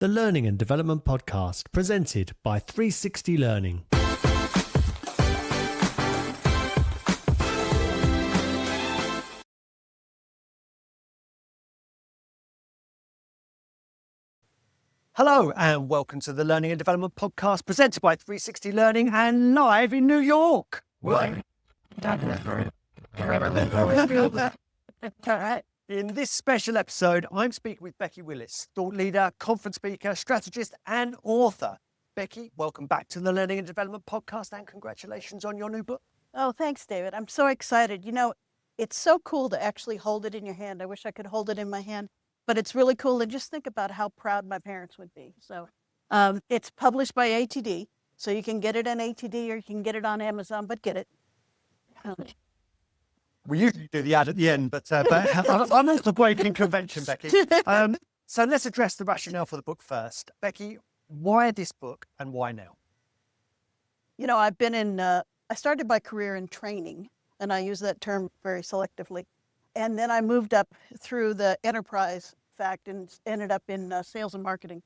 the Learning and Development Podcast, presented by 360 Learning. Hello and welcome to the Learning and Development Podcast, presented by 360 Learning and live in New York. In this special episode, I'm speaking with Becky Willis, thought leader, conference speaker, strategist, and author. Becky, welcome back to the Learning and Development Podcast, and congratulations on your new book. Oh, thanks, David. I'm so excited. You know, it's so cool to actually hold it in your hand. I wish I could hold it in my hand, but it's really cool. And just think about how proud my parents would be. So it's published by ATD, so you can get it on ATD or you can get it on Amazon, but get it. We usually do the ad at the end, but I'm not the breaking convention, Becky. So let's address the rationale for the book first. Becky, why this book and why now? You know, I've been I started my career in training, and I use that term very selectively. And then I moved up through the enterprise fact and ended up in sales and marketing.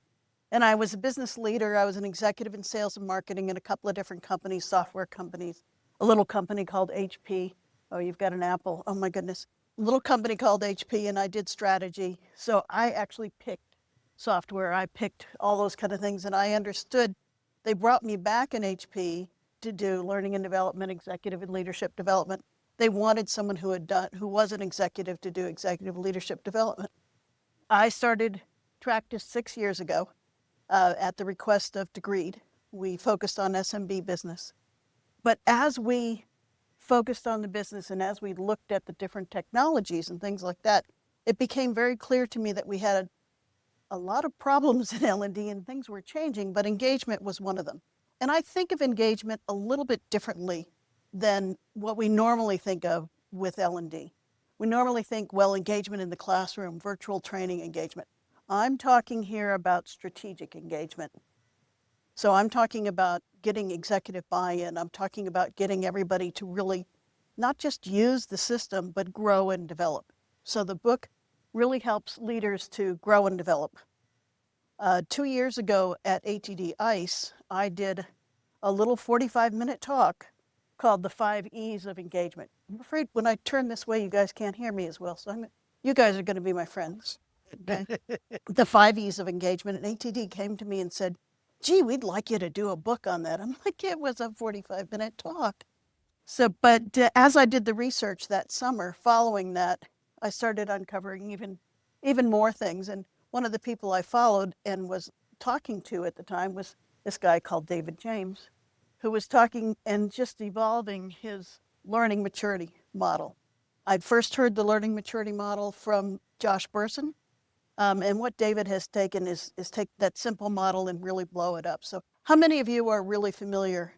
And I was a business leader. I was an executive in sales and marketing in a couple of different companies, software companies, a little company called HP. Oh, you've got an Apple. Oh, my goodness. A little company called HP, and I did strategy. So I actually picked software. I picked all those kind of things, and I understood. They brought me back in HP to do learning and development, executive and leadership development. They wanted someone who was an executive to do executive leadership development. I started practice 6 years ago at the request of Degreed. We focused on SMB business. But as we focused on the business and as we looked at the different technologies and things like that, it became very clear to me that we had a lot of problems in L&D and things were changing, but engagement was one of them. And I think of engagement a little bit differently than what we normally think of with L&D. We normally think, well, engagement in the classroom, virtual training engagement. I'm talking here about strategic engagement. So I'm talking about getting executive buy-in. I'm talking about getting everybody to really not just use the system, but grow and develop. So the book really helps leaders to grow and develop. 2 years ago at ATD ICE, I did a little 45-minute talk called The 5 E's of Engagement. I'm afraid when I turn this way, you guys can't hear me as well. So you guys are going to be my friends. Okay? The 5 E's of Engagement. And ATD came to me and said, gee, we'd like you to do a book on that. I'm like, it was a 45-minute talk. So, but as I did the research that summer following that, I started uncovering even more things. And one of the people I followed and was talking to at the time was this guy called David James, who was talking and just evolving his learning maturity model. I'd first heard the learning maturity model from Josh Bersin. And what David has taken is take that simple model and really blow it up. So how many of you are really familiar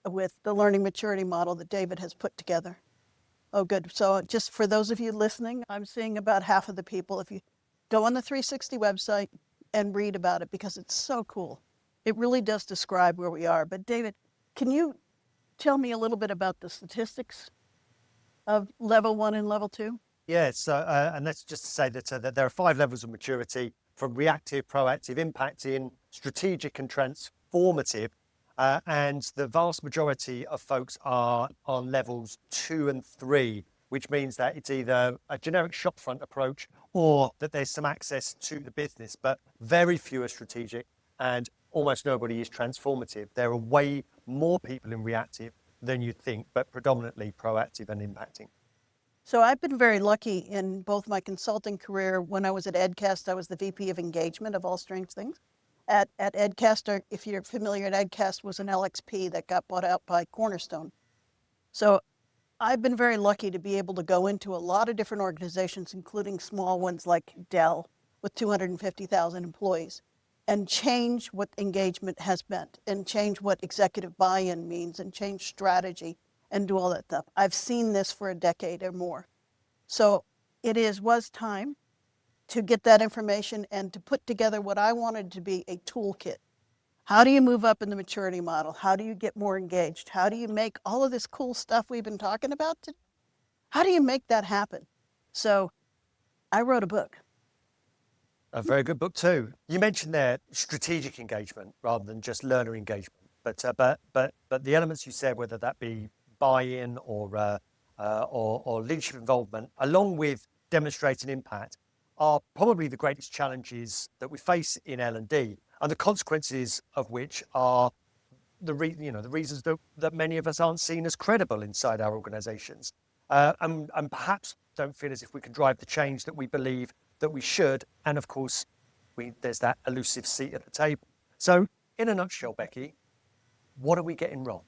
with the learning maturity model that David has put together? Oh, good. So just for those of you listening, I'm seeing about half of the people. If you go on the 360 website and read about it, because it's so cool. It really does describe where we are. But David, can you tell me a little bit about the statistics of level 1 and level 2? Yes, and let's just say that there are 5 levels of maturity, from reactive, proactive, impacting, strategic and transformative, and the vast majority of folks are on levels 2 and 3, which means that it's either a generic shopfront approach or that there's some access to the business, but very few are strategic and almost nobody is transformative. There are way more people in reactive than you'd think, but predominantly proactive and impacting. So I've been very lucky in both my consulting career. When I was at EdCast, I was the VP of engagement of all strange things. At EdCast, if you're familiar, EdCast was an LXP that got bought out by Cornerstone. So I've been very lucky to be able to go into a lot of different organizations, including small ones like Dell with 250,000 employees, and change what engagement has meant and change what executive buy-in means and change strategy and do all that stuff. I've seen this for a decade or more. So it was time to get that information and to put together what I wanted to be a toolkit. How do you move up in the maturity model? How do you get more engaged? How do you make all of this cool stuff we've been talking about? How do you make that happen? So I wrote a book. A very good book too. You mentioned there strategic engagement rather than just learner engagement, but the elements you said, whether that be buy-in or leadership involvement, along with demonstrating impact, are probably the greatest challenges that we face in L&D, and the consequences of which are the reasons that many of us aren't seen as credible inside our organizations, and perhaps don't feel as if we can drive the change that we believe that we should. And of course, there's that elusive seat at the table. So in a nutshell, Becky, what are we getting wrong?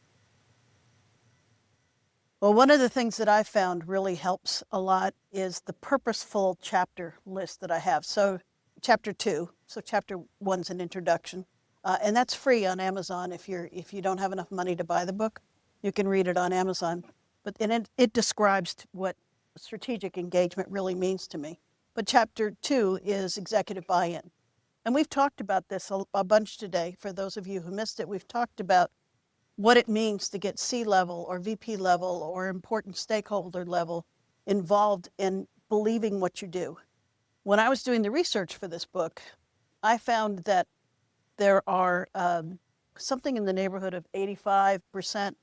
Well, one of the things that I found really helps a lot is the purposeful chapter list that I have. So chapter 2, so chapter 1's an introduction, and that's free on Amazon. If you don't have enough money to buy the book, you can read it on Amazon. But it describes what strategic engagement really means to me. But chapter 2 is executive buy-in. And we've talked about this a bunch today. For those of you who missed it, we've talked about what it means to get C-level or VP level or important stakeholder level involved in believing what you do. When I was doing the research for this book, I found that there are something in the neighborhood of 85%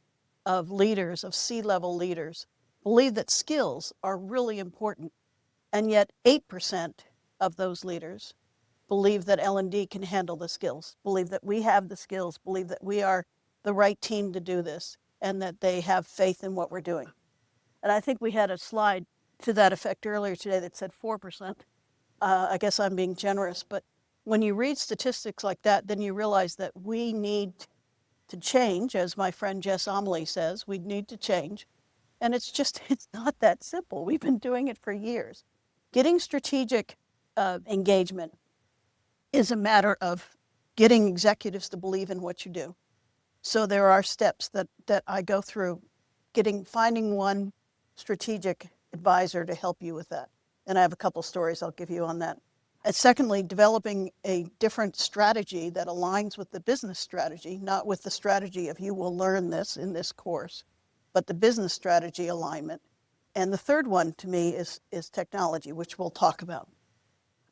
of leaders, of C-level leaders, believe that skills are really important. And yet 8% of those leaders believe that L&D can handle the skills, believe that we have the skills, believe that we are the right team to do this, and that they have faith in what we're doing. And I think we had a slide to that effect earlier today that said 4%. I guess I'm being generous, but when you read statistics like that, then you realize that we need to change, as my friend Jess Amelie says, we need to change. And it's not that simple. We've been doing it for years. Getting strategic engagement is a matter of getting executives to believe in what you do. So there are steps that I go through, finding one strategic advisor to help you with that. And I have a couple stories I'll give you on that. And secondly, developing a different strategy that aligns with the business strategy, not with the strategy of you will learn this in this course, but the business strategy alignment. And the third one to me is technology, which we'll talk about.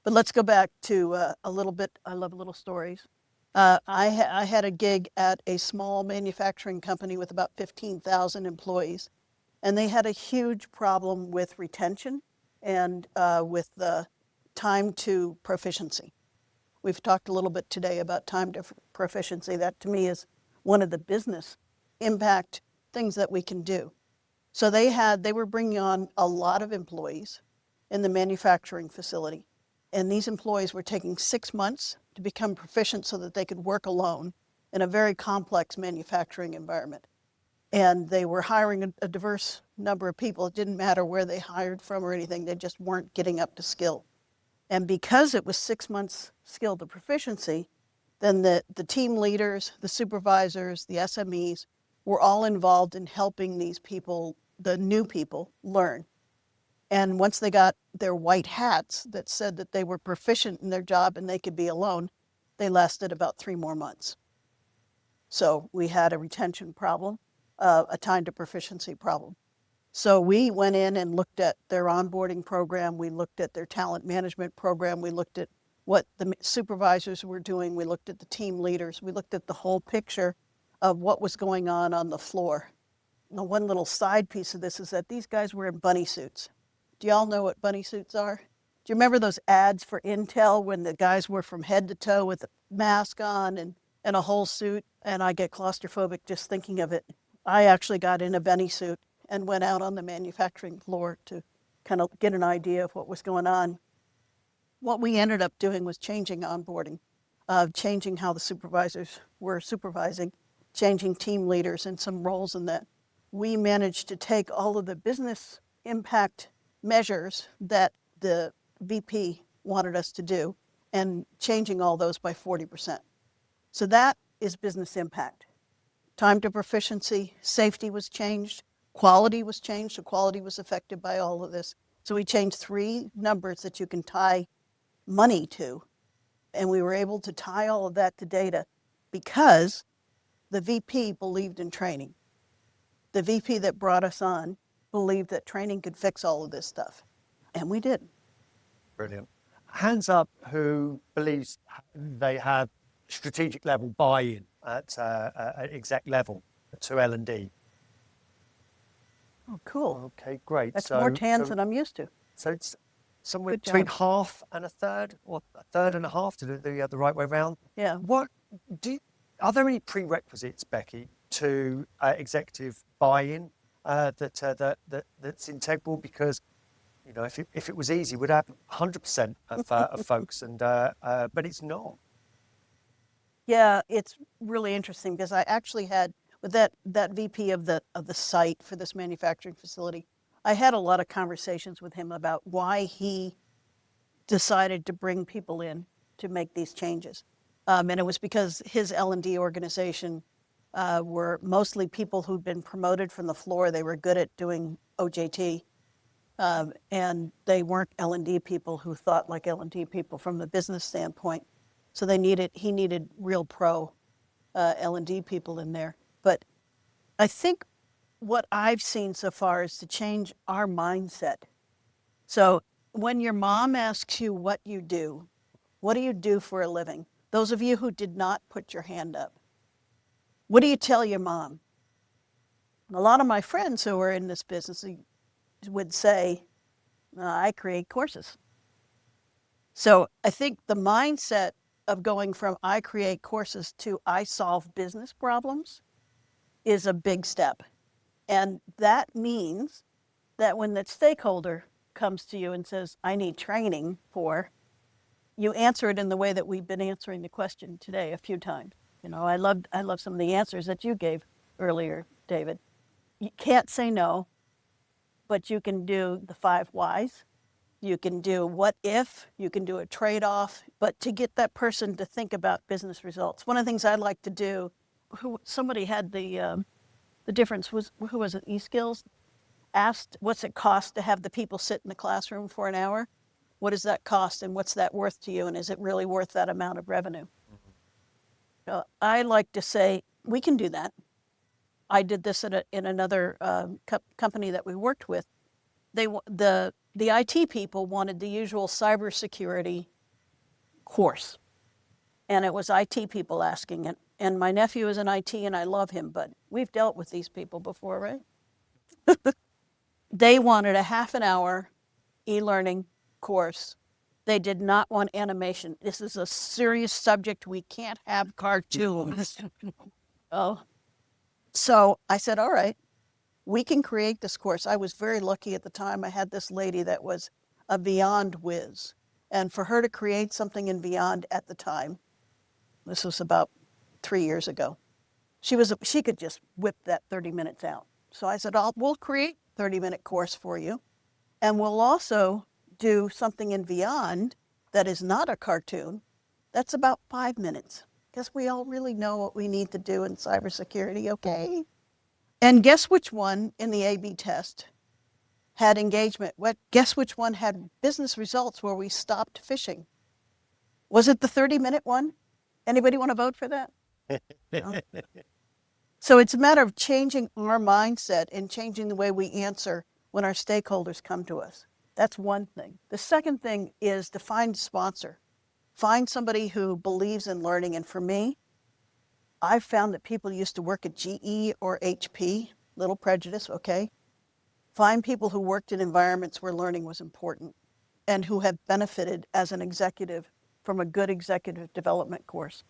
But let's go back to a little bit. I love little stories. I had a gig at a small manufacturing company with about 15,000 employees, and they had a huge problem with retention and with the time to proficiency. We've talked a little bit today about time to proficiency. That to me is one of the business impact things that we can do. So they were bringing on a lot of employees in the manufacturing facility. And these employees were taking 6 months to become proficient so that they could work alone in a very complex manufacturing environment. And they were hiring a diverse number of people. It didn't matter where they hired from or anything. They just weren't getting up to skill. And because it was 6 months skill to proficiency, then the team leaders, the supervisors, the SMEs were all involved in helping these people, the new people, learn. And once they got their white hats that said that they were proficient in their job and they could be alone, they lasted about 3 more months. So we had a retention problem, a time to proficiency problem. So we went in and looked at their onboarding program. We looked at their talent management program. We looked at what the supervisors were doing. We looked at the team leaders. We looked at the whole picture of what was going on the floor. Now, one little side piece of this is that these guys were in bunny suits. Do y'all know what bunny suits are? Do you remember those ads for Intel when the guys were from head to toe with a mask on and a whole suit? And I get claustrophobic just thinking of it. I actually got in a bunny suit and went out on the manufacturing floor to kind of get an idea of what was going on. What we ended up doing was changing onboarding, changing how the supervisors were supervising, changing team leaders and some roles in that. We managed to take all of the business impact measures that the VP wanted us to do and changing all those by 40%. So that is business impact. Time to proficiency, safety was changed, quality was changed, so quality was affected by all of this. So we changed 3 numbers that you can tie money to, and we were able to tie all of that to data because the VP believed in training. The VP that brought us on believed that training could fix all of this stuff, and we did. Brilliant. hands up who believes they have strategic level buy-in at exec level to L&D. Oh, cool. Okay, great. That's more hands than I'm used to. So it's somewhere Good between job. half and a third, or a third and a half, to do the right way around. Yeah. Are there any prerequisites, Becky, to executive buy-in that's integral? Because if it was easy, we'd have 100% of folks, but it's not. Yeah, it's really interesting because I actually had with that VP of the site for this manufacturing facility, I had a lot of conversations with him about why he decided to bring people in to make these changes. And it was because his L&D organization were mostly people who'd been promoted from the floor. They were good at doing OJT. And they weren't L&D people who thought like L&D people from the business standpoint. So he needed real pro L&D people in there. But I think what I've seen so far is to change our mindset. So when your mom asks you what you do for a living? Those of you who did not put your hand up, what do you tell your mom? And a lot of my friends who are in this business would say, I create courses. So I think the mindset of going from I create courses to I solve business problems is a big step. And that means that when the stakeholder comes to you and says, I need training for, you answer it in the way that we've been answering the question today a few times. I love some of the answers that you gave earlier, David. You can't say no, but you can do the 5 whys. You can do what if, you can do a trade-off, but to get that person to think about business results. One of the things I like to do, somebody had the difference, who was it, eSkills, asked what's it cost to have the people sit in the classroom for an hour? What does that cost and what's that worth to you? And is it really worth that amount of revenue? I like to say, we can do that. I did this in another company that we worked with. The IT people wanted the usual cybersecurity course. And it was IT people asking it. And my nephew is in IT and I love him, but we've dealt with these people before, right? They wanted a half an hour e-learning course. They did not want animation. This is a serious subject. We can't have cartoons. Oh. So I said, all right, we can create this course. I was very lucky at the time. I had this lady that was a Beyond whiz. And for her to create something in Beyond at the time, this was about 3 years ago, she could just whip that 30 minutes out. So I said, we'll create a 30-minute course for you. And we'll also do something in Beyond that is not a cartoon. That's about 5 minutes. Because we all really know what we need to do in cybersecurity, okay? And guess which one in the A/B test had engagement? Guess which one had business results where we stopped phishing? Was it the 30-minute one? Anybody want to vote for that? No? So it's a matter of changing our mindset and changing the way we answer when our stakeholders come to us. That's one thing. The second thing is to find a sponsor. Find somebody who believes in learning. And for me, I've found that people used to work at GE or HP, little prejudice, okay? Find people who worked in environments where learning was important and who have benefited as an executive from a good executive development course.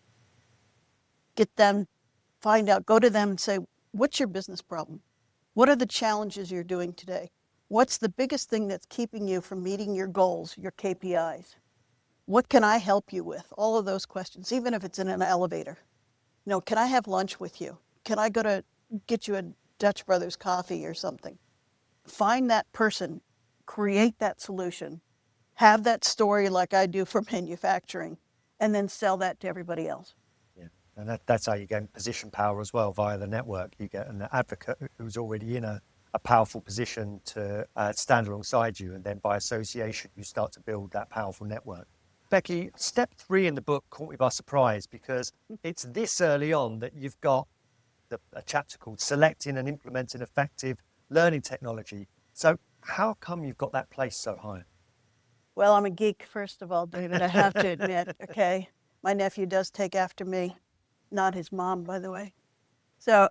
Get them, find out, go to them and say, what's your business problem? What are the challenges you're doing today? What's the biggest thing that's keeping you from meeting your goals, your KPIs? What can I help you with? All of those questions, even if it's in an elevator. Can I have lunch with you? Can I go to get you a Dutch Brothers coffee or something? Find that person, create that solution, have that story like I do for manufacturing, and then sell that to everybody else. Yeah, and that's how you gain position power as well via the network. You get an advocate who's already in a powerful position to stand alongside you, and then by association, you start to build that powerful network. Becky, step 3 in the book caught me by surprise because it's this early on that you've got a chapter called Selecting and Implementing Effective Learning Technology. So how come you've got that placed so high? Well, I'm a geek, first of all, David, I have to admit, okay? My nephew does take after me, not his mom, by the way. So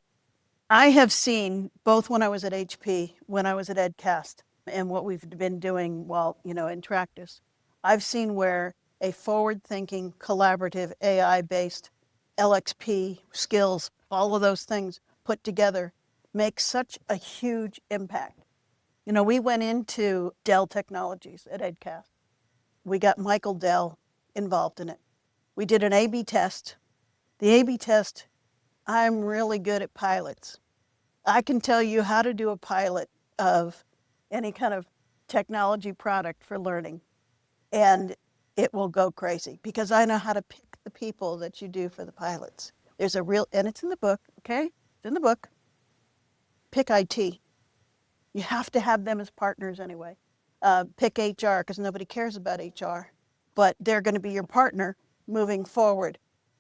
I have seen both when I was at HP, when I was at EdCast, and what we've been doing while, in Tractus. I've seen where a forward-thinking, collaborative, AI-based LXP skills, all of those things put together, make such a huge impact. We went into Dell Technologies at EdCast. We got Michael Dell involved in it. We did an A/B test. The A/B test, I'm really good at pilots. I can tell you how to do a pilot of any kind of technology product for learning, and it will go crazy because I know how to pick the people that you do for the pilots. There's a real, and it's in the book, okay? It's in the book. Pick IT. You have to have them as partners anyway. Pick HR because nobody cares about HR, but they're going to be your partner moving forward.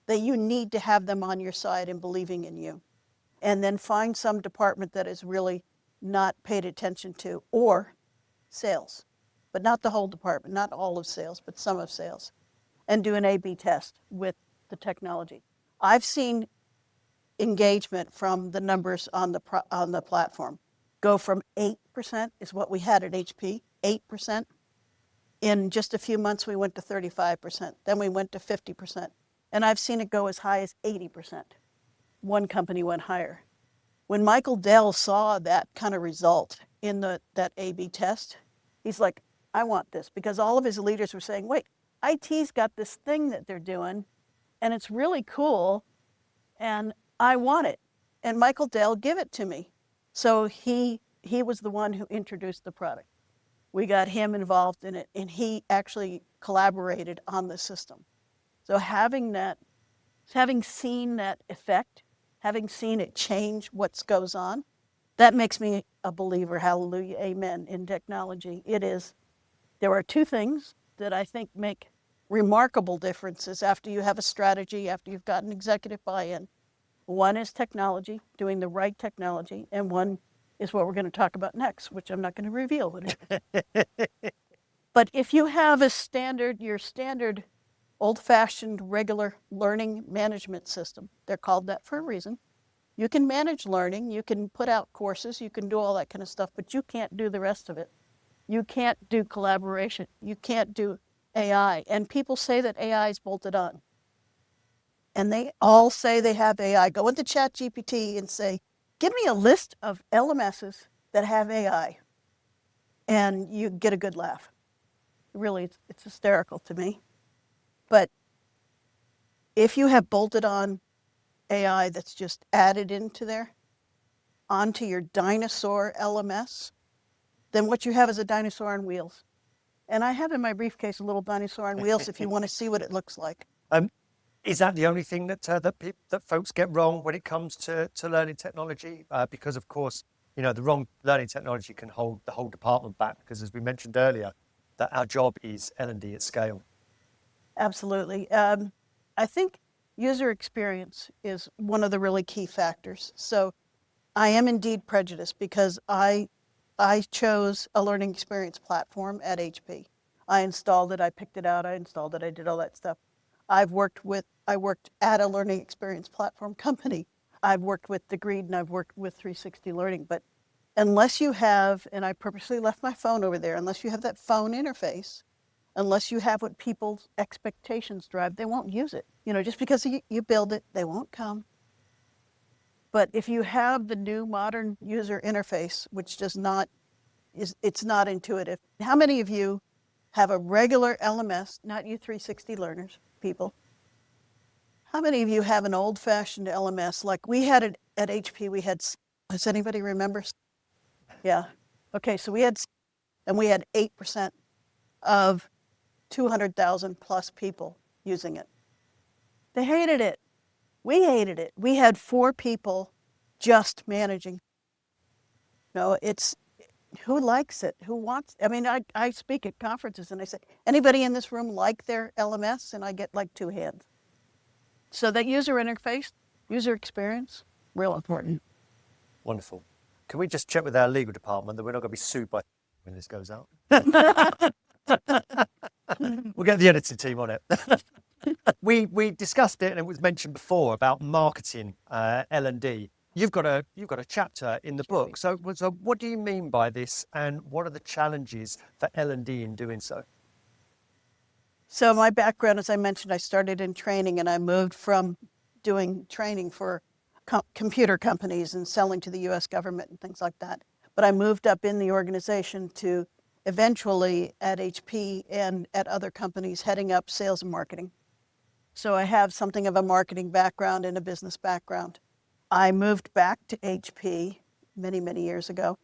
That you need to have them on your side and believing in you. And then find some department that is really not paid attention to, or sales, but not the whole department, not all of sales, but some of sales, and do an A/B test with the technology. I've seen engagement from the numbers on the platform go from 8% is what we had at HP, 8%. In just a few months, we went to 35%. Then we went to 50%. And I've seen it go as high as 80%. One company went higher. When Michael Dell saw that kind of result in that A/B test, he's like, I want this, because all of his leaders were saying, wait, IT's got this thing that they're doing, and it's really cool, and I want it. And Michael Dell, give it to me. So he was the one who introduced the product. We got him involved in it, and he actually collaborated on the system. So having seen that effect, having seen it change what goes on, that makes me a believer, hallelujah, amen, in technology. There are two things that I think make remarkable differences after you have a strategy, after you've gotten executive buy-in. One is technology, doing the right technology, and one is what we're going to talk about next, which I'm not going to reveal what it is. But if you have your standard old-fashioned regular learning management system, they're called that for a reason. You can manage learning, you can put out courses, you can do all that kind of stuff, but you can't do the rest of it. You can't do collaboration, you can't do AI. And people say that AI is bolted on. And they all say they have AI. Go into ChatGPT and say, give me a list of LMSs that have AI. And you get a good laugh. Really, it's hysterical to me. But if you have bolted on AI that's just added into there, onto your dinosaur LMS, then what you have is a dinosaur on wheels. And I have in my briefcase a little dinosaur on wheels if you want to see what it looks like. Is that the only thing that folks get wrong when it comes to learning technology? Because of course, the wrong learning technology can hold the whole department back. Because as we mentioned earlier, that our job is L&D at scale. Absolutely. I think user experience is one of the really key factors. So I am indeed prejudiced because I chose a learning experience platform at HP. I installed it, I picked it out, I installed it, I did all that stuff. I worked at a learning experience platform company. I've worked with Degreed and I've worked with 360 Learning, but unless you have, and I purposely left my phone over there, unless you have that phone interface, unless you have what people's expectations drive, they won't use it. Just because you build it, they won't come. But if you have the new modern user interface, which it's not intuitive. How many of you have a regular LMS, not you 360 learners, people? How many of you have an old-fashioned LMS like we had it at HP? Does anybody remember? Yeah. Okay, so we had 8% of 200,000 plus people using it. They hated it. We hated it. We had 4 people just managing. Who likes it? Who wants? I speak at conferences and I say, anybody in this room like their LMS? And I get like 2 hands. So that user interface, user experience, real important. Wonderful. Can we just check with our legal department that we're not going to be sued by when this goes out? We'll get the editing team on it. We discussed it, and it was mentioned before about marketing L&D. You've got a chapter in the book. So what do you mean by this, and what are the challenges for L&D in doing so? So my background, as I mentioned, I started in training, and I moved from doing training for computer companies and selling to the U.S. government and things like that. But I moved up in the organization to eventually at HP and at other companies heading up sales and marketing. So I have something of a marketing background and a business background. I moved back to HP many, many years ago,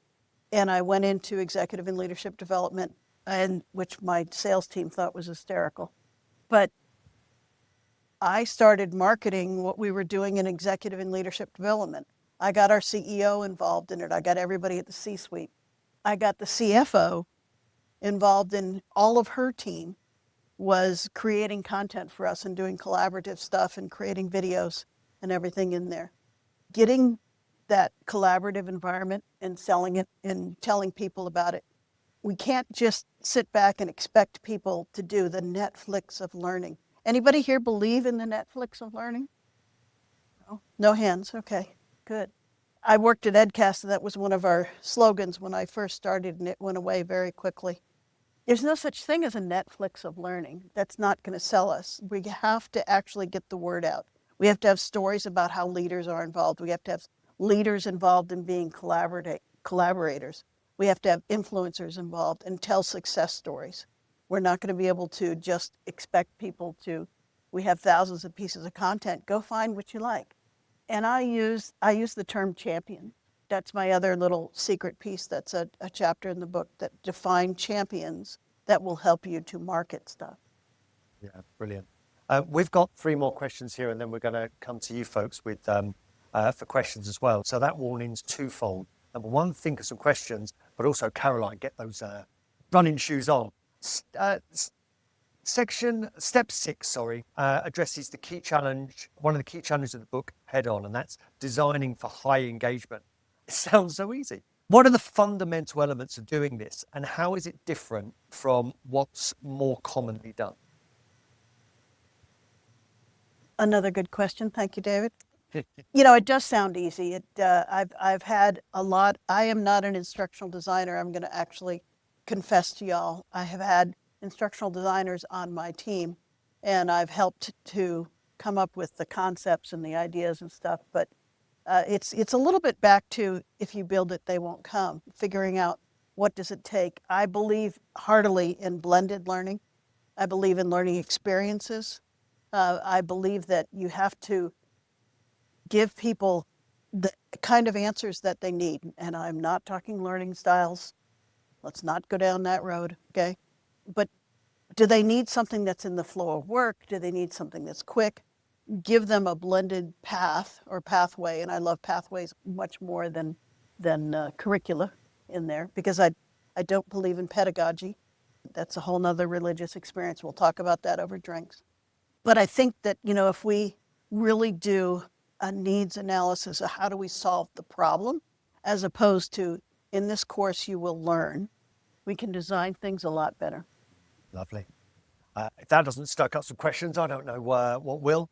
and I went into executive and leadership development, and which my sales team thought was hysterical. But I started marketing what we were doing in executive and leadership development. I got our CEO involved in it. I got everybody at the C-suite. I got the CFO involved in all of her team was creating content for us and doing collaborative stuff and creating videos and everything in there. Getting that collaborative environment and selling it and telling people about it. We can't just sit back and expect people to do the Netflix of learning. Anybody here believe in the Netflix of learning? No, no hands. Okay, good. I worked at EdCast, and that was one of our slogans when I first started, and it went away very quickly. There's no such thing as a Netflix of learning. That's not going to sell us. We have to actually get the word out. We have to have stories about how leaders are involved. We have to have leaders involved in being collaborators. We have to have influencers involved and tell success stories. We're not going to be able to just expect people to, we have thousands of pieces of content, go find what you like. And I use the term champion. That's my other little secret piece. That's a chapter in the book that define champions that will help you to market stuff. Yeah, brilliant. We've got 3 more questions here, and then we're going to come to you folks with for questions as well. So that warning's twofold. Number 1, think of some questions, but also, Caroline, get those running shoes on. Step 6, addresses the key challenge, one of the key challenges of the book head on, and that's designing for high engagement. It sounds so easy. What are the fundamental elements of doing this, and how is it different from what's more commonly done? Another good question. Thank you, David. It does sound easy. I've had a lot. I am not an instructional designer. I'm going to actually confess to y'all. I have had instructional designers on my team, and I've helped to come up with the concepts and the ideas and stuff. But it's a little bit back to, if you build it, they won't come. Figuring out what does it take. I believe heartily in blended learning. I believe in learning experiences. I believe that you have to give people the kind of answers that they need. And I'm not talking learning styles. Let's not go down that road, okay? But do they need something that's in the flow of work? Do they need something that's quick? Give them a blended path or pathway. And I love pathways much more than curricula in there, because I don't believe in pedagogy. That's a whole nother religious experience. We'll talk about that over drinks. But I think that, if we really do a needs analysis of how do we solve the problem, as opposed to, in this course you will learn, we can design things a lot better. Lovely. If that doesn't stoke up some questions, I don't know what will.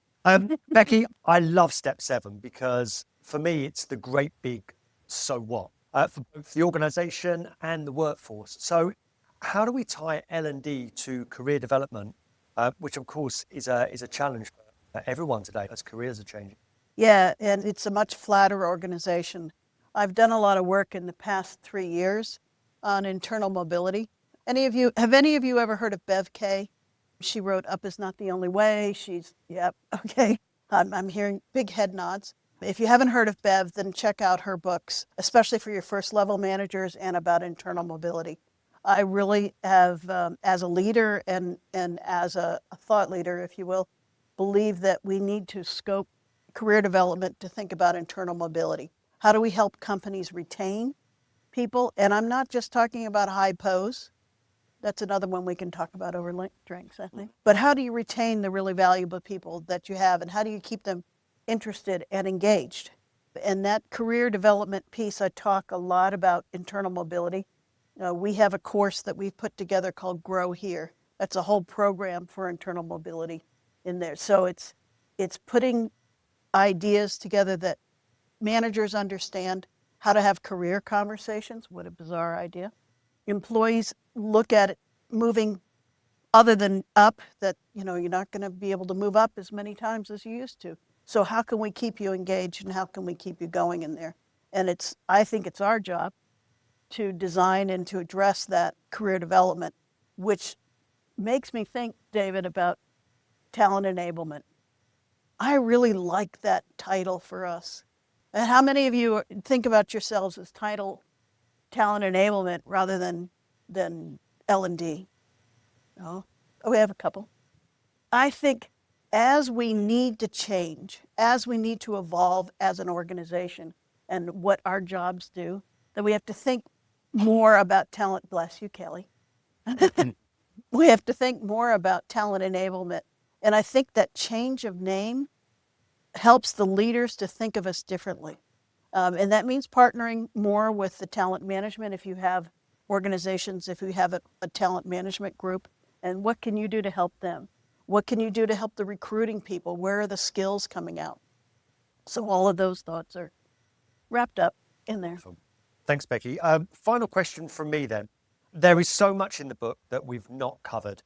Becky, I love step 7 because for me, it's the great big so what for both the organization and the workforce. So how do we tie L&D to career development, which of course is a challenge for everyone today as careers are changing? Yeah, and it's a much flatter organization. I've done a lot of work in the past 3 years on internal mobility. Have any of you ever heard of Bev Kay? She wrote Up Is Not the Only Way. Yep, okay. I'm hearing big head nods. If you haven't heard of Bev, then check out her books, especially for your first level managers and about internal mobility. I really have, as a leader and as a thought leader, if you will, believe that we need to scope career development to think about internal mobility. How do we help companies retain people? And I'm not just talking about high pose. That's another one we can talk about over drinks, I think. But how do you retain the really valuable people that you have, and how do you keep them interested and engaged? And that career development piece, I talk a lot about internal mobility. We have a course that we've put together called Grow Here. That's a whole program for internal mobility in there. So it's putting ideas together that managers understand how to have career conversations. What a bizarre idea. Employees look at it moving other than up, that you're not going to be able to move up as many times as you used to. So how can we keep you engaged and how can we keep you going in there? And I think it's our job to design and to address that career development, which makes me think, David, about talent enablement. I really like that title for us. And how many of you think about yourselves as title talent enablement rather than L&D? No? Oh, we have a couple. I think as we need to change, as we need to evolve as an organization and what our jobs do, that we have to think more about talent. Bless you, Kelly. We have to think more about talent enablement. And I think that change of name helps the leaders to think of us differently. And that means partnering more with the talent management if you have organizations, if you have a talent management group. And what can you do to help them? What can you do to help the recruiting people? Where are the skills coming out? So all of those thoughts are wrapped up in there. Thanks, Becky. Final question from me then. There is so much in the book that we've not covered,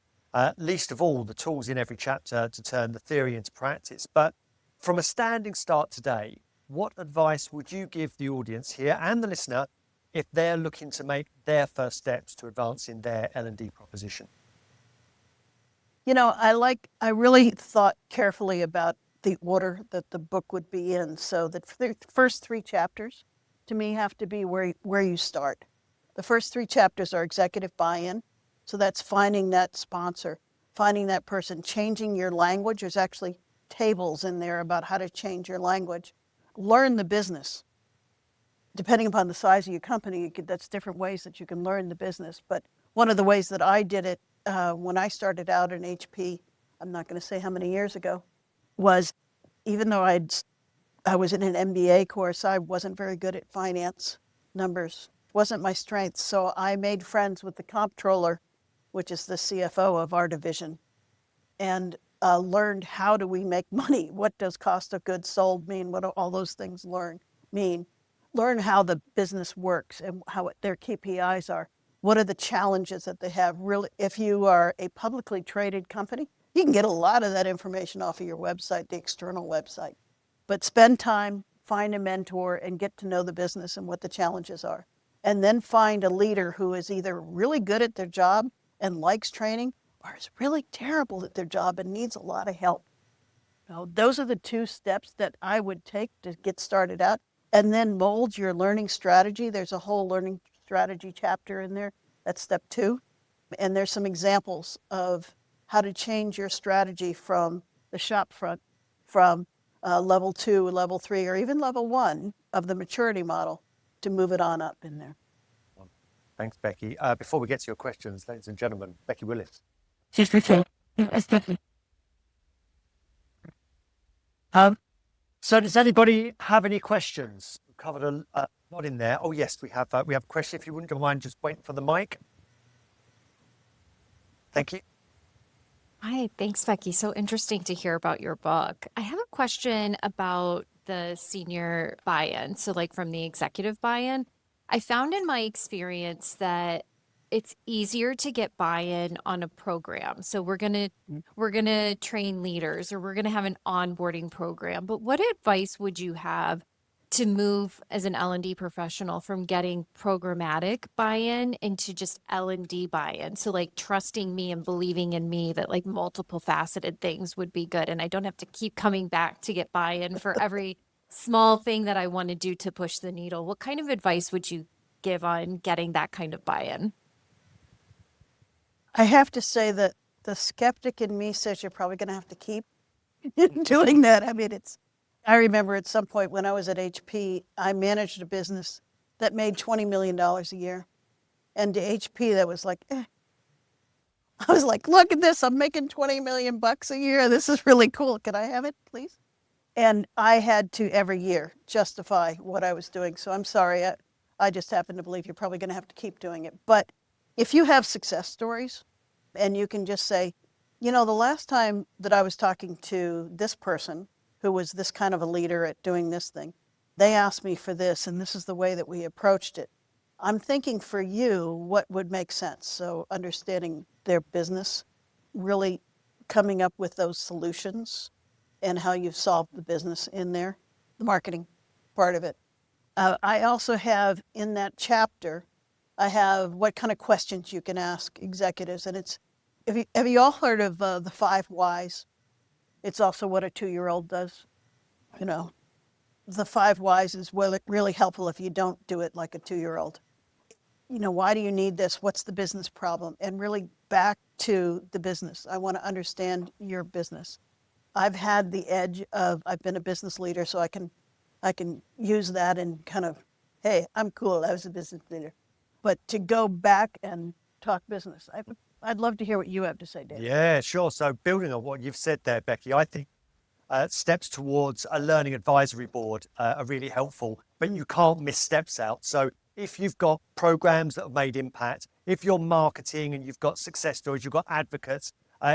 least of all the tools in every chapter to turn the theory into practice. But from a standing start today, what advice would you give the audience here and the listener if they're looking to make their first steps to advancing their L&D proposition? I really thought carefully about the order that the book would be in. So the first 3 chapters, to me, have to be where you start. The first 3 chapters are executive buy-in. So that's finding that sponsor, finding that person, changing your language. There's actually tables in there about how to change your language. Learn the business. Depending upon the size of your company, that's different ways that you can learn the business. But one of the ways that I did it when I started out in HP, I'm not going to say how many years ago, was even though I was in an MBA course, I wasn't very good at finance. Numbers wasn't my strength. So I made friends with the comptroller, which is the CFO of our division, and learned how do we make money? What does cost of goods sold mean? What do all those things mean? Learn how the business works and how their KPIs are. What are the challenges that they have? Really, if you are a publicly traded company, you can get a lot of that information off of your website, the external website. But spend time, find a mentor, and get to know the business and what the challenges are. And then find a leader who is either really good at their job and likes training, or is really terrible at their job and needs a lot of help. Those are the 2 steps that I would take to get started out. And then mold your learning strategy. There's a whole learning strategy chapter in there. That's step 2. And there's some examples of how to change your strategy from the shop front, from level 2, level 3, or even level 1 of the maturity model to move it on up in there. Thanks, Becky. Before we get to your questions, ladies and gentlemen, Becky Willis. So does anybody have any questions? We've covered a lot in there. Oh yes, we have a question. If you wouldn't mind just waiting for the mic. Thank you. Hi, thanks, Becky. So interesting to hear about your book. I have a question about the senior buy-in. So like from the executive buy-in, I found in my experience that it's easier to get buy-in on a program. So we're gonna train leaders, or we're gonna have an onboarding program. But what advice would you have to move as an L&D professional from getting programmatic buy-in into just L&D buy-in? So like trusting me and believing in me that like multiple faceted things would be good, and I don't have to keep coming back to get buy-in for every small thing that I want to do to push the needle. What kind of advice would you give on getting that kind of buy-in? I have to say that the skeptic in me says you're probably going to have to keep doing that. I mean, I remember at some point when I was at HP, I managed a business that made $20 million a year. And to HP, that was like, I was like, look at this, I'm making 20 million bucks a year. This is really cool. Can I have it, please? And I had to every year justify what I was doing. So I'm sorry, I just happen to believe you're probably going to have to keep doing it. But if you have success stories, And you can just say, you know, the last time that I was talking to this person who was this kind of a leader at doing this thing, they asked me for this, and this is the way that we approached it. I'm thinking for you, what would make sense? So understanding their business, really coming up with those solutions and how you've solved the business in there, the marketing part of it. I also have in that chapter, I have what kind of questions you can ask executives. And it's, have you all heard of the 5 whys? It's also what a 2-year-old does. You know, the 5 whys is really helpful if you don't do it like a 2-year-old. You know, why do you need this? What's the business problem? And really back to the business. I want to understand your business. I've had the edge of, I've been a business leader, so I can use that and kind of, hey, I'm cool, I was a business leader. But to go back and talk business, I'd love to hear what you have to say, David. Yeah, sure. So building on what you've said there, Becky, I think steps towards a learning advisory board are really helpful, but you can't miss steps out. So if you've got programs that have made impact, if you're marketing and you've got success stories, you've got advocates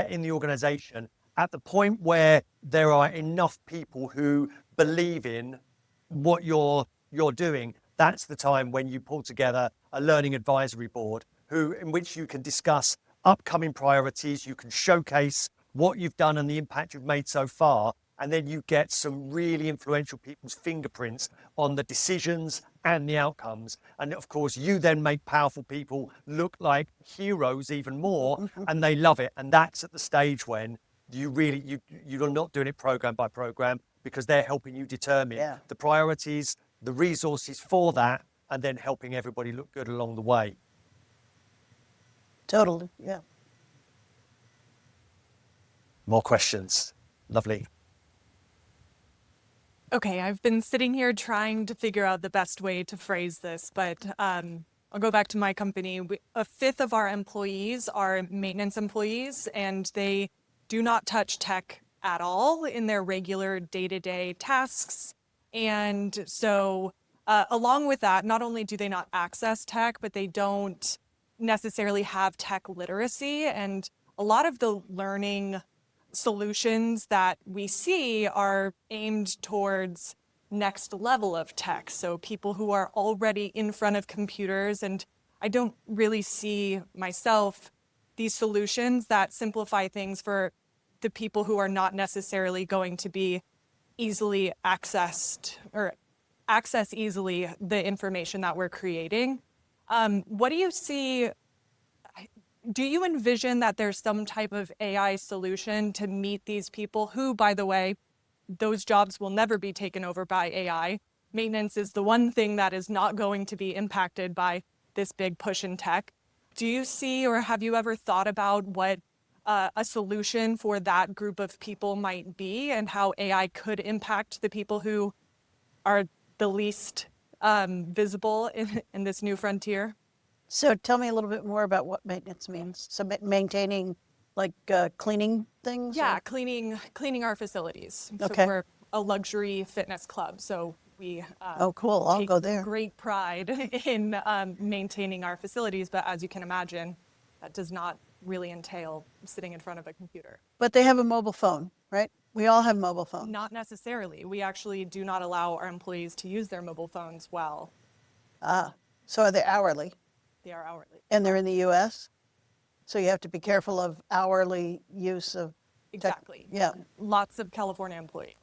in the organization, at the point where there are enough people who believe in what you're doing, that's the time when you pull together a learning advisory board in which you can discuss upcoming priorities, you can showcase what you've done and the impact you've made so far, and then you get some really influential people's fingerprints on the decisions and the outcomes. And of course, you then make powerful people look like heroes even more, and they love it. And that's at the stage when you're not doing it program by program, because they're helping you determine the priorities, the resources for that, and then helping everybody look good along the way. Totally, yeah. More questions. Lovely. Okay, I've been sitting here trying to figure out the best way to phrase this, but I'll go back to my company. A fifth of our employees are maintenance employees, and they do not touch tech at all in their regular day-to-day tasks. And so along with that, not only do they not access tech, but they don't necessarily have tech literacy. And a lot of the learning solutions that we see are aimed towards next level of tech. So people who are already in front of computers, and I don't really see myself these solutions that simplify things for the people who are not necessarily going to be easily accessed or access easily the information that we're creating. What do you see? Do you envision that there's some type of AI solution to meet these people who, by the way, those jobs will never be taken over by AI? Maintenance is the one thing that is not going to be impacted by this big push in tech. Do you see, or have you ever thought about what a solution for that group of people might be, and how AI could impact the people who are the least visible in this new frontier? So tell me a little bit more about what maintenance means. So maintaining, like cleaning things? Yeah, or? cleaning our facilities. Okay. So we're a luxury fitness club, so we Oh, cool. I'll take go there. great pride in maintaining our facilities. But as you can imagine, that does not really entail sitting in front of a computer. But they have a mobile phone, right? We all have mobile phones. Not necessarily. We actually do not allow our employees to use their mobile phones well. So are they hourly? They are hourly. And they're in the US? So you have to be careful of hourly use of Exactly. Yeah. Lots of California employees.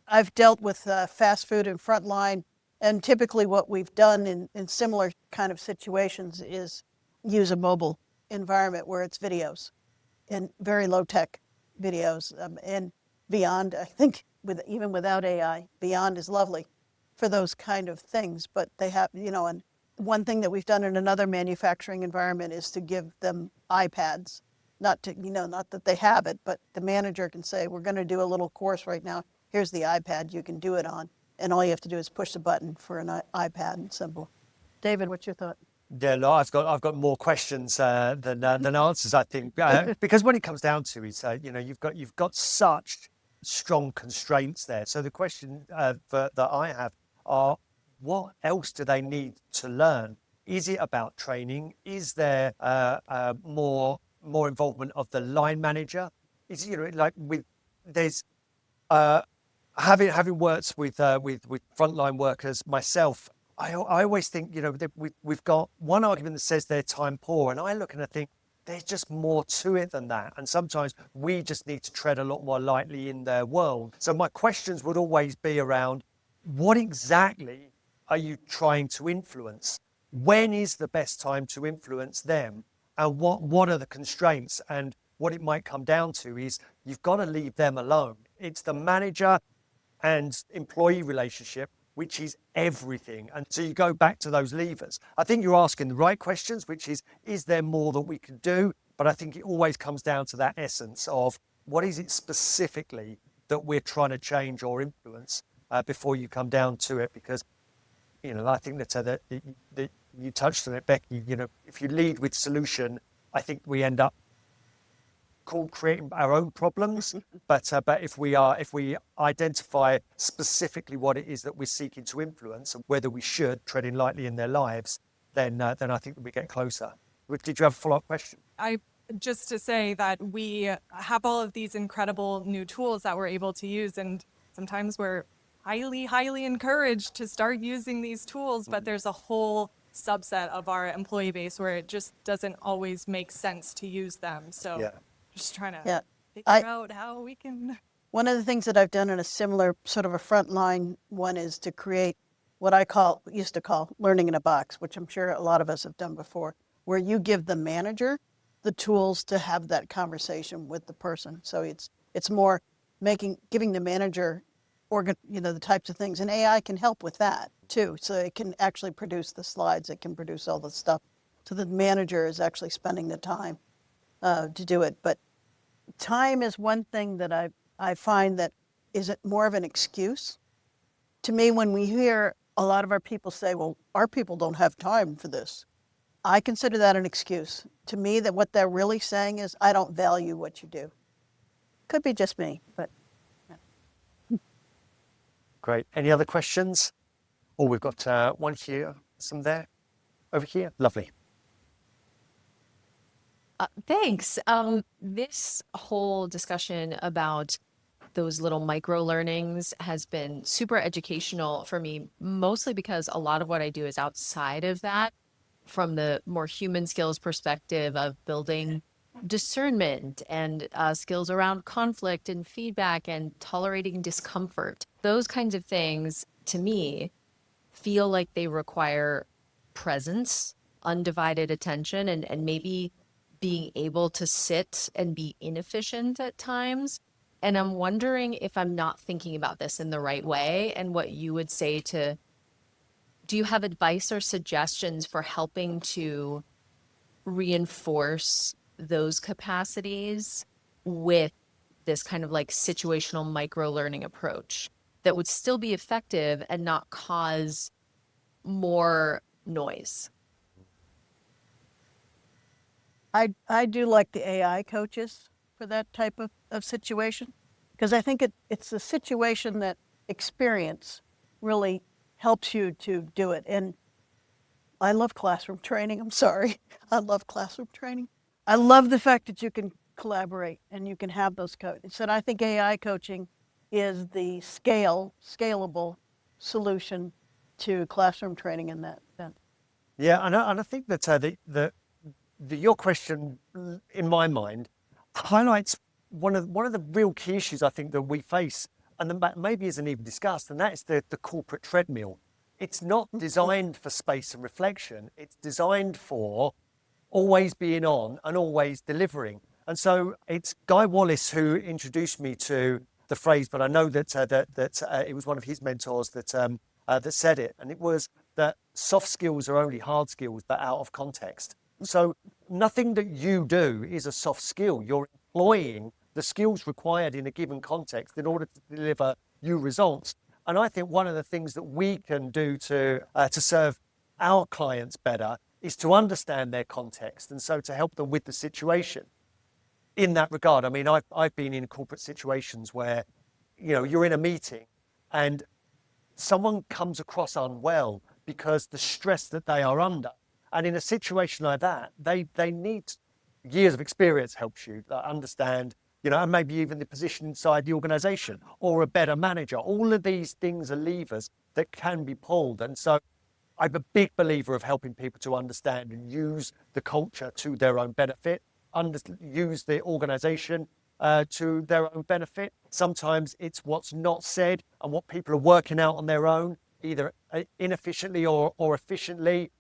I've dealt with fast food and frontline, and typically what we've done in similar kind of situations is use a mobile environment where it's videos and very low tech videos. And Beyond, I think, even without AI, Beyond is lovely for those kind of things. But they have, and one thing that we've done in another manufacturing environment is to give them iPads. Not that they have it, but the manager can say, we're going to do a little course right now. Here's the iPad you can do it on. And all you have to do is push the button for an iPad, and simple. David, what's your thought? Yeah, no, I've got more questions than answers, I think, because when it comes down to it, you've got such strong constraints there. So the question that I have are, what else do they need to learn? Is it about training? Is there more involvement of the line manager? Is, you know, like there's having worked with frontline workers myself, I always think, you know, that we've got one argument that says they're time poor, and I look and I think there's just more to it than that. And sometimes we just need to tread a lot more lightly in their world. So my questions would always be around, what exactly are you trying to influence? When is the best time to influence them? And what are the constraints? And what it might come down to is you've got to leave them alone. It's the manager and employee relationship, which is everything. And so you go back to those levers. I think you're asking the right questions, which is there more that we can do? But I think it always comes down to that essence of what is it specifically that we're trying to change or influence before you come down to it. Because, you know, I think that you touched on it, Becky, you know, if you lead with solution, I think we end up creating our own problems. But if we identify specifically what it is that we're seeking to influence and whether we should treading lightly in their lives, then I think that we get closer. Did you have a follow-up question? Just to say that we have all of these incredible new tools that we're able to use, and sometimes we're highly encouraged to start using these tools, but there's a whole subset of our employee base where it just doesn't always make sense to use them. So Yeah. just trying to Yeah. figure out how we can. One of the things that I've done in a similar sort of a frontline one is to create what I used to call learning in a box, which I'm sure a lot of us have done before, where you give the manager the tools to have that conversation with the person. So it's more giving the manager the types of things, and AI can help with that too. So it can actually produce the slides, it can produce all the stuff. So the manager is actually spending the time to do it. But time is one thing that I find that isn't more of an excuse. To me, when we hear a lot of our people say, well, our people don't have time for this, I consider that an excuse. To me, that what they're really saying is, I don't value what you do. Could be just me, but. Yeah. Great. Any other questions? Oh, we've got one here, some there, over here. Lovely. Thanks. This whole discussion about those little micro learnings has been super educational for me, mostly because a lot of what I do is outside of that, from the more human skills perspective of building discernment and skills around conflict and feedback and tolerating discomfort. Those kinds of things, to me, feel like they require presence, undivided attention, and maybe being able to sit and be inefficient at times. And I'm wondering if I'm not thinking about this in the right way, and what you would say to, do you have advice or suggestions for helping to reinforce those capacities with this kind of like situational micro learning approach that would still be effective and not cause more noise? I do like the AI coaches for that type of situation, because I think it's a situation that experience really helps you to do it. And I love classroom training. I'm sorry. I love classroom training. I love the fact that you can collaborate and you can have those coaches. And I think AI coaching is the scalable solution to classroom training in that sense. Yeah, and I think that your question, in my mind, highlights one of the real key issues I think that we face, and that maybe isn't even discussed, and that is the corporate treadmill. It's not designed for space and reflection. It's designed for always being on and always delivering. And so it's Guy Wallace who introduced me to the phrase, but I know that it was one of his mentors that said it, and it was that soft skills are only hard skills, but out of context. So nothing that you do is a soft skill. You're employing the skills required in a given context in order to deliver you results. And I think one of the things that we can do to serve our clients better is to understand their context, and so to help them with the situation. In that regard, I mean, I've been in corporate situations where, you know, you're in a meeting and someone comes across unwell because the stress that they are under. And in a situation like that, they need years of experience helps you understand, and maybe even the position inside the organization or a better manager. All of these things are levers that can be pulled. And so I'm a big believer of helping people to understand and use the culture to their own benefit, use the organization to their own benefit. Sometimes it's what's not said and what people are working out on their own, either inefficiently or efficiently,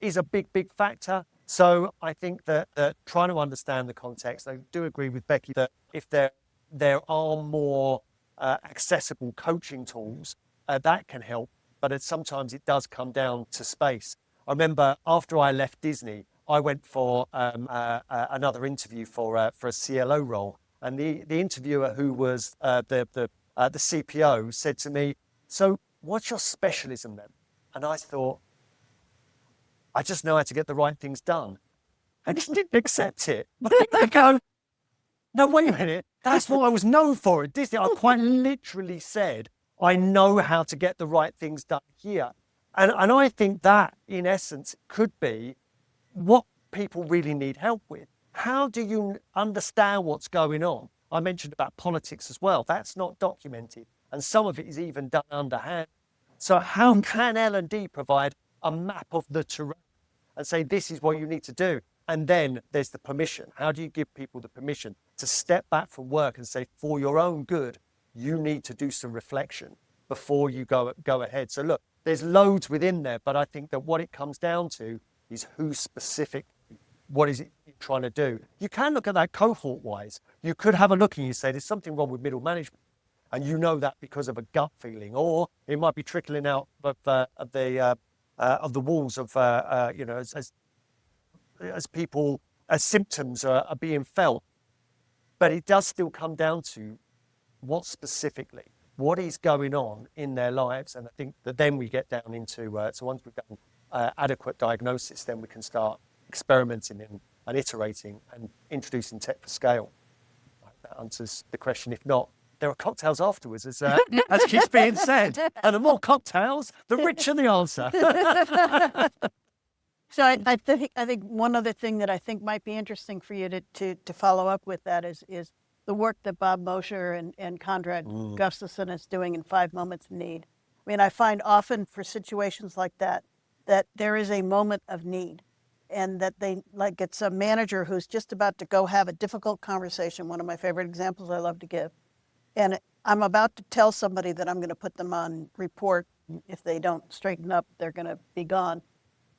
is a big factor. So I think that trying to understand the context, I do agree with Becky that if there are more accessible coaching tools, that can help. But sometimes it does come down to space. I remember after I left Disney, I went for another interview for a CLO role, and the interviewer, who was the CPO, said to me, "So what's your specialism then?" And I thought, I just know how to get the right things done. I just didn't accept it. I go, no, wait a minute. That's what I was known for at Disney. I quite literally said, I know how to get the right things done here. And I think that, in essence, could be what people really need help with. How do you understand what's going on? I mentioned about politics as well. That's not documented. And some of it is even done underhand. So how can L&D provide a map of the terrain and say, this is what you need to do? And then there's the permission. How do you give people the permission to step back from work and say, for your own good, you need to do some reflection before you go ahead? So look, there's loads within there, but I think that what it comes down to is who specific, what is it you're trying to do? You can look at that cohort-wise. You could have a look and you say, there's something wrong with middle management. And you know that because of a gut feeling, or it might be trickling out of the walls of, as people, as symptoms are being felt. But it does still come down to what specifically, what is going on in their lives. And I think that then we get down into, so once we've done adequate diagnosis, then we can start experimenting and iterating and introducing tech for scale. I hope that answers the question. If not, there are cocktails afterwards, as keeps being said. And the more cocktails, the richer the answer. So I think one other thing that I think might be interesting for you to follow up with that is the work that Bob Mosher and Conrad Gustafson is doing in 5 Moments of Need. I mean, I find often for situations like that there is a moment of need, and that it's a manager who's just about to go have a difficult conversation. One of my favorite examples I love to give. And I'm about to tell somebody that I'm going to put them on report. If they don't straighten up, they're going to be gone.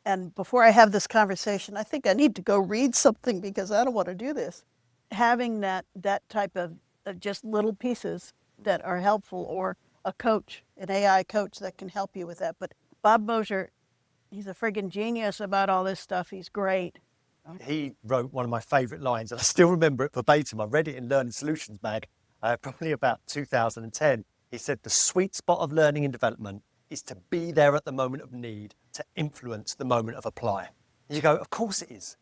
And before I have this conversation, I think I need to go read something because I don't want to do this. Having that type of just little pieces that are helpful, or a coach, an AI coach that can help you with that. But Bob Mosher, he's a friggin' genius about all this stuff. He's great. He wrote one of my favorite lines, and I still remember it verbatim. I read it in Learning Solutions Mag, probably about 2010. He said, the sweet spot of learning and development is to be there at the moment of need, to influence the moment of apply. You go, of course it is.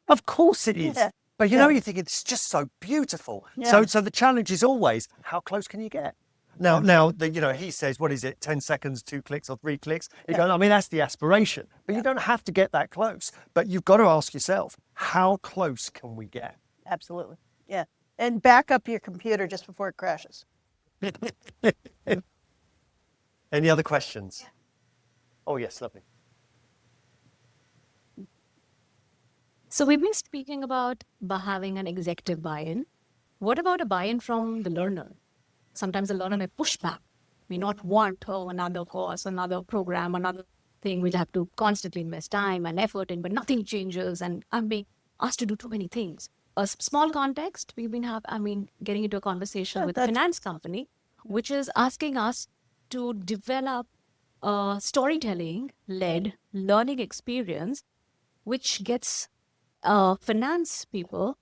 Of course it is. Yeah. But you think it's just so beautiful. Yeah. So the challenge is always, how close can you get? Now, he says, what is it, 10 seconds, 2 clicks or 3 clicks? You go, I mean, that's the aspiration. But you don't have to get that close. But you've got to ask yourself, how close can we get? Absolutely. Yeah. And back up your computer just before it crashes. Any other questions? Yeah. Oh, yes, lovely. So we've been speaking about having an executive buy-in. What about a buy-in from the learner? Sometimes the learner may push back, may not want another course, another program, another thing we'll have to constantly invest time and effort in, but nothing changes, and I'm being asked to do too many things. A small context, we've been getting into a conversation with a finance company, which is asking us to develop a storytelling-led learning experience, which gets finance people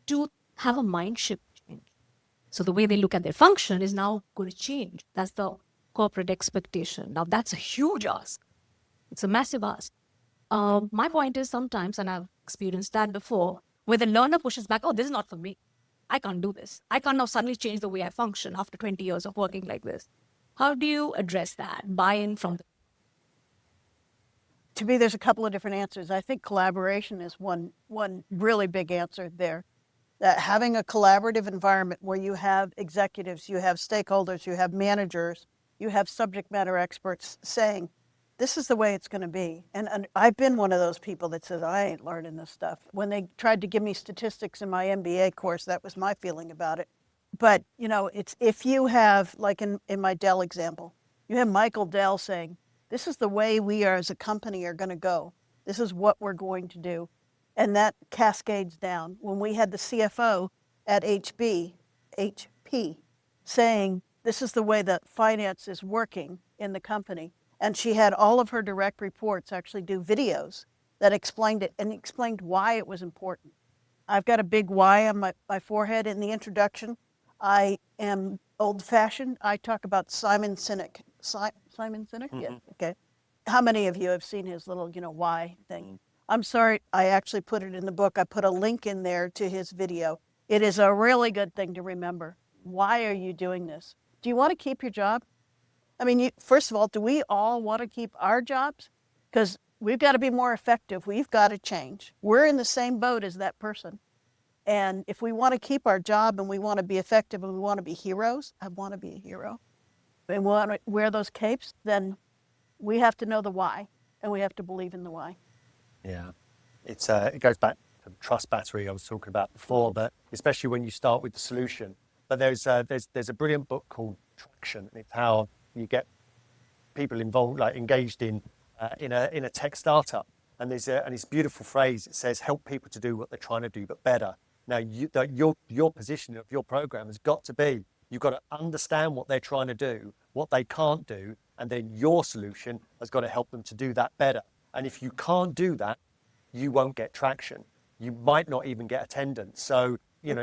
to have a mind shift change. So the way they look at their function is now going to change. That's the corporate expectation. Now that's a huge ask. It's a massive ask. My point is sometimes, and I've experienced that before, where the learner pushes back, oh, this is not for me. I can't do this. I can't now suddenly change the way I function after 20 years of working like this. How do you address that? Buy-in from the... To me, there's a couple of different answers. I think collaboration is one really big answer there. That having a collaborative environment where you have executives, you have stakeholders, you have managers, you have subject matter experts saying, this is the way it's going to be. And I've been one of those people that says, I ain't learning this stuff. When they tried to give me statistics in my MBA course, that was my feeling about it. But, you know, it's if you have, like in my Dell example, you have Michael Dell saying, this is the way we are as a company are going to go. This is what we're going to do. And that cascades down. When we had the CFO at HP saying, this is the way that finance is working in the company. And she had all of her direct reports actually do videos that explained it and explained why it was important. I've got a big Y on my forehead in the introduction. I am old-fashioned. I talk about Simon Sinek. Simon Sinek? Yeah, okay. How many of you have seen his little, Y thing? I'm sorry, I actually put it in the book. I put a link in there to his video. It is a really good thing to remember. Why are you doing this? Do you want to keep your job? I mean, first of all, do we all want to keep our jobs? Because we've got to be more effective. We've got to change. We're in the same boat as that person. And if we want to keep our job and we want to be effective and we want to be heroes, I want to be a hero, and we want to wear those capes, then we have to know the why, and we have to believe in the why. Yeah, it goes back to the trust battery I was talking about before, but especially when you start with the solution. But there's a brilliant book called Traction. And it's how you get people involved, like engaged in a tech startup. And there's this beautiful phrase. It says, "Help people to do what they're trying to do, but better." Now, your position of your program has got to be, you've got to understand what they're trying to do, what they can't do, and then your solution has got to help them to do that better. And if you can't do that, you won't get traction. You might not even get attendance. So, you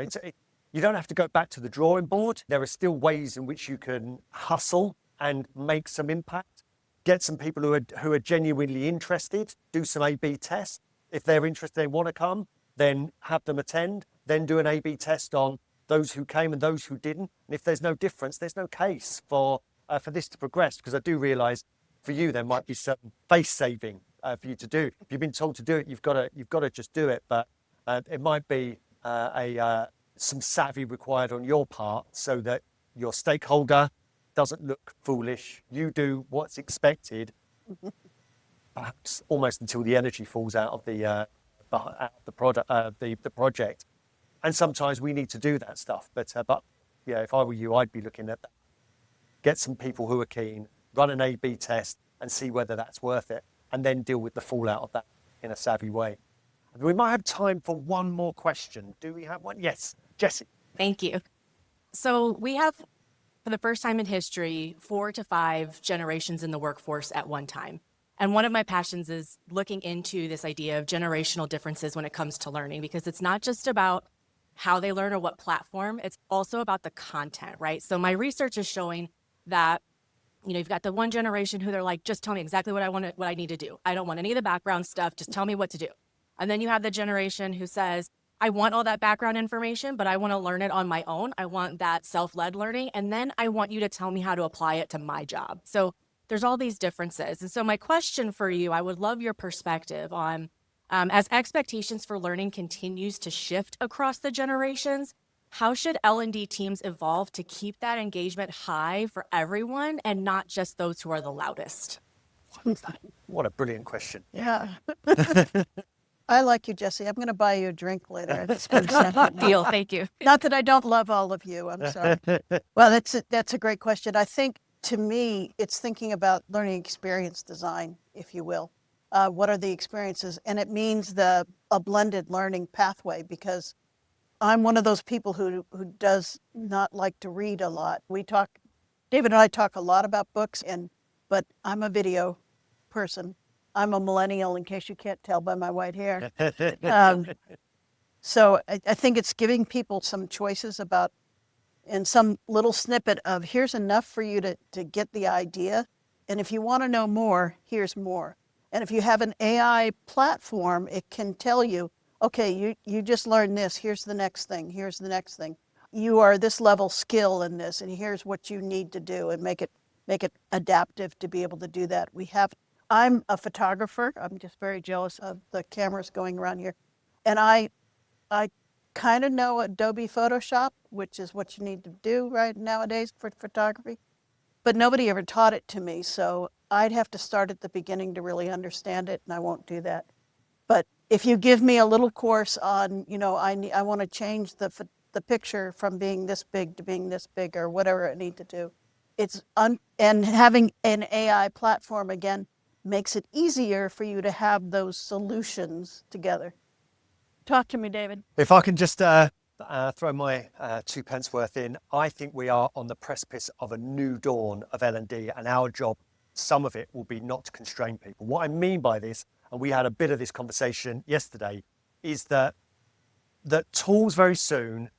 don't have to go back to the drawing board. There are still ways in which you can hustle and make some impact. Get some people who are genuinely interested, do some A/B tests. If they're interested, they want to come, then have them attend, then do an A/B test on those who came and those who didn't. And if there's no difference, there's no case for this to progress, because I do realize for you, there might be some face saving for you to do. If you've been told to do it, you've got to just do it. But it might be some savvy required on your part so that your stakeholder doesn't look foolish. You do what's expected, perhaps almost until the energy falls out of the project. And sometimes we need to do that stuff. But yeah, if I were you, I'd be looking at that. Get some people who are keen, run an A/B test, and see whether that's worth it, and then deal with the fallout of that in a savvy way. We might have time for one more question. Do we have one? Yes, Jessie. Thank you. So we have, for the first time in history, 4 to 5 generations in the workforce at one time. And one of my passions is looking into this idea of generational differences when it comes to learning, because it's not just about how they learn or what platform, it's also about the content, right? So my research is showing that, you've got the one generation who they're like, just tell me exactly what I need to do. I don't want any of the background stuff. Just tell me what to do. And then you have the generation who says, I want all that background information, but I want to learn it on my own. I want that self-led learning. And then I want you to tell me how to apply it to my job. So there's all these differences. And so my question for you, I would love your perspective on, as expectations for learning continues to shift across the generations, how should L&D teams evolve to keep that engagement high for everyone and not just those who are the loudest? What a brilliant question. Yeah. I like you, Jessie. I'm going to buy you a drink later. Deal. Thank you. Not that I don't love all of you. I'm sorry. Well, that's a great question. I think, to me, it's thinking about learning experience design, if you will. What are the experiences? And it means a blended learning pathway, because I'm one of those people who does not like to read a lot. David and I talk a lot about books, but I'm a video person. I'm a millennial, in case you can't tell by my white hair. So I think it's giving people some choices about, and some little snippet of, here's enough for you to get the idea. And if you want to know more, here's more. And if you have an AI platform, it can tell you, okay, you just learned this, here's the next thing, here's the next thing. You are this level skill in this, and here's what you need to do, and make it adaptive to be able to do that. We I'm a photographer. I'm just very jealous of the cameras going around here. And I kind of know Adobe Photoshop, which is what you need to do right nowadays for photography. But nobody ever taught it to me, so I'd have to start at the beginning to really understand it, and I won't do that. But if you give me a little course on, I want to change the picture from being this big to being this big or whatever I need to do, and having an AI platform again makes it easier for you to have those solutions together. Talk to me, David. If I can just throw my 2 pence worth in, I think we are on the precipice of a new dawn of L&D, and our job, some of it will be not to constrain people. What I mean by this, and we had a bit of this conversation yesterday, is that tools very soon,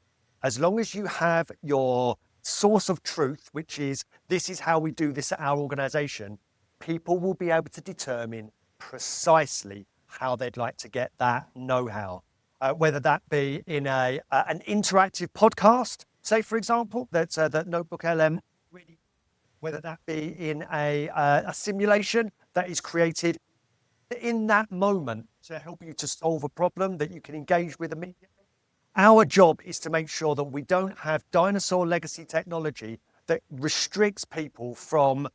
as long as you have your source of truth, which is this is how we do this at our organization, people will be able to determine precisely how they'd like to get that know-how. Whether that be in an interactive podcast, say for example, that Notebook LM, whether that be in a simulation that is created in that moment to help you to solve a problem that you can engage with immediately. Our job is to make sure that we don't have dinosaur legacy technology that restricts people from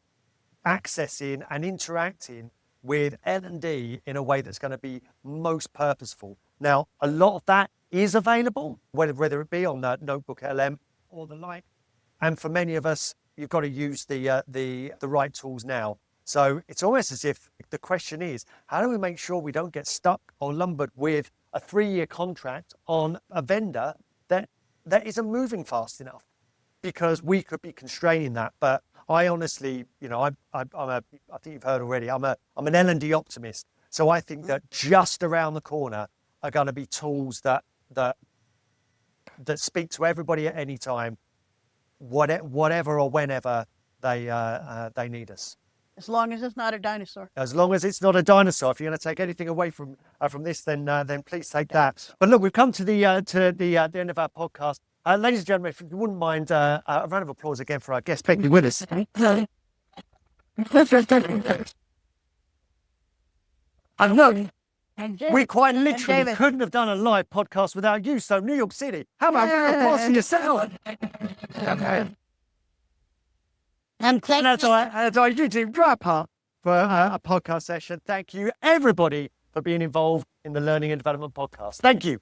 accessing and interacting with L&D in a way that's going to be most purposeful. Now, a lot of that is available, whether it be on the Notebook LM or the like. And for many of us, you've got to use the right tools now. So it's almost as if the question is, how do we make sure we don't get stuck or lumbered with a 3-year contract on a vendor that isn't moving fast enough? Because we could be constraining that. But I honestly, I think you've heard already, I'm an L&D optimist. So I think that just around the corner are going to be tools that speak to everybody at any time, whatever or whenever they need us. As long as it's not a dinosaur. As long as it's not a dinosaur. If you're going to take anything away from this, then please take that. But look, we've come to the end of our podcast. Ladies and gentlemen, if you wouldn't mind a round of applause again for our guest, Becky Willis. I've known we quite literally couldn't have done a live podcast without you. So New York City, how about applause for yourself? And that's our YouTube wrap up for a podcast session. Thank you, everybody, for being involved in the Learning and Development Podcast. Thank you.